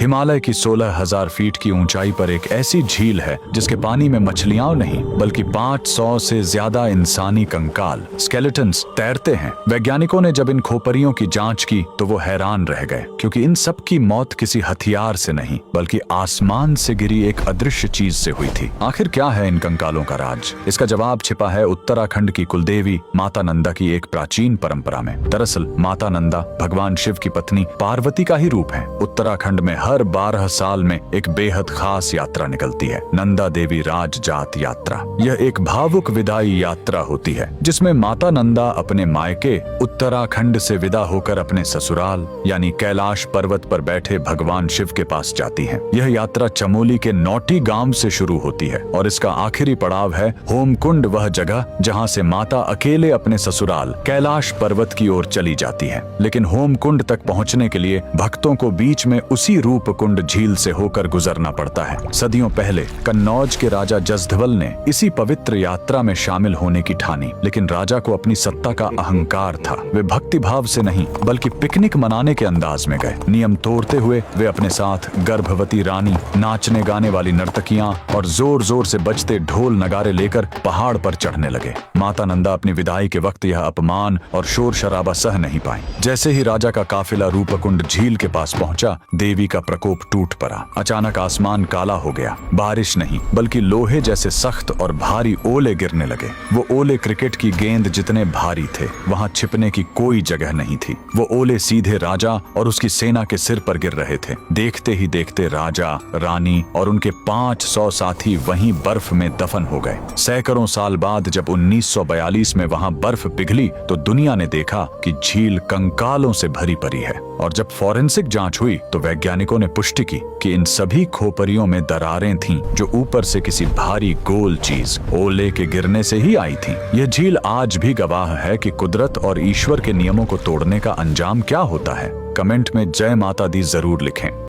हिमालय की 16,000 फीट की ऊंचाई पर एक ऐसी झील है जिसके पानी में मछलियां नहीं बल्कि 500 से ज्यादा इंसानी कंकाल स्केलेटन्स तैरते हैं। वैज्ञानिकों ने जब इन खोपरियों की जांच की तो वो हैरान रह गए, क्योंकि इन सब की मौत किसी हथियार से नहीं बल्कि आसमान से गिरी एक अदृश्य चीज से हुई थी। आखिर क्या है इन कंकालों का राज? इसका जवाब छिपा है उत्तराखंड की कुलदेवी माता नंदा की एक प्राचीन परंपरा में। दरअसल माता नंदा भगवान शिव की पत्नी पार्वती का ही रूप है। उत्तराखंड में हर 12 साल में एक बेहद खास यात्रा निकलती है, नंदा देवी राज जात यात्रा। यह एक भावुक विदाई यात्रा होती है जिसमें माता नंदा अपने मायके उत्तराखंड से विदा होकर अपने ससुराल यानी कैलाश पर्वत पर बैठे भगवान शिव के पास जाती हैं। यह यात्रा चमोली के नौटी गांव से शुरू होती है और इसका आखिरी पड़ाव है होमकुंड, वह जगह जहां से माता अकेले अपने ससुराल कैलाश पर्वत की ओर चली जाती है। लेकिन होमकुंड तक पहुंचने के लिए भक्तों को बीच में उसी रूपकुंड झील से होकर गुजरना पड़ता है। सदियों पहले कन्नौज के राजा जसधवल ने इसी पवित्र यात्रा में शामिल होने की ठानी, लेकिन राजा को अपनी सत्ता का अहंकार था। वे भक्ति भाव से नहीं बल्कि पिकनिक मनाने के अंदाज में गए। नियम तोड़ते हुए वे अपने साथ गर्भवती रानी, नाचने गाने वाली नर्तकियां और जोर जोर से बजते ढोल नगारे लेकर पहाड़ पर चढ़ने लगे। माता नंदा अपनी विदाई के वक्त यह अपमान और शोर शराबा सह नहीं पाई। जैसे ही राजा का काफिला रूपकुंड झील के पास पहुंचा, देवी का प्रकोप टूट पड़ा। अचानक आसमान काला हो गया। बारिश नहीं बल्कि लोहे जैसे सख्त और भारी ओले गिरने लगे। वो ओले क्रिकेट की गेंद जितने भारी थे। वहां छिपने की कोई जगह नहीं थी। वो ओले सीधे राजा और उसकी सेना के सिर पर गिर रहे थे। देखते ही देखते राजा, रानी और उनके 500 साथी वहीं बर्फ में दफन हो गए। सैकड़ों साल बाद जब 1942 में वहां बर्फ पिघली तो दुनिया ने देखा कि झील कंकालों से भरी पड़ी है। और जब फॉरेंसिक जांच हुई तो वैज्ञानिकों ने पुष्टि की कि इन सभी खोपरियों में दरारें थीं जो ऊपर से किसी भारी गोल चीज ओले के गिरने से ही आई थीं। यह झील आज भी गवाह है कि कुदरत और ईश्वर के नियमों को तोड़ने का अंजाम क्या होता है। कमेंट में जय माता दी जरूर लिखें।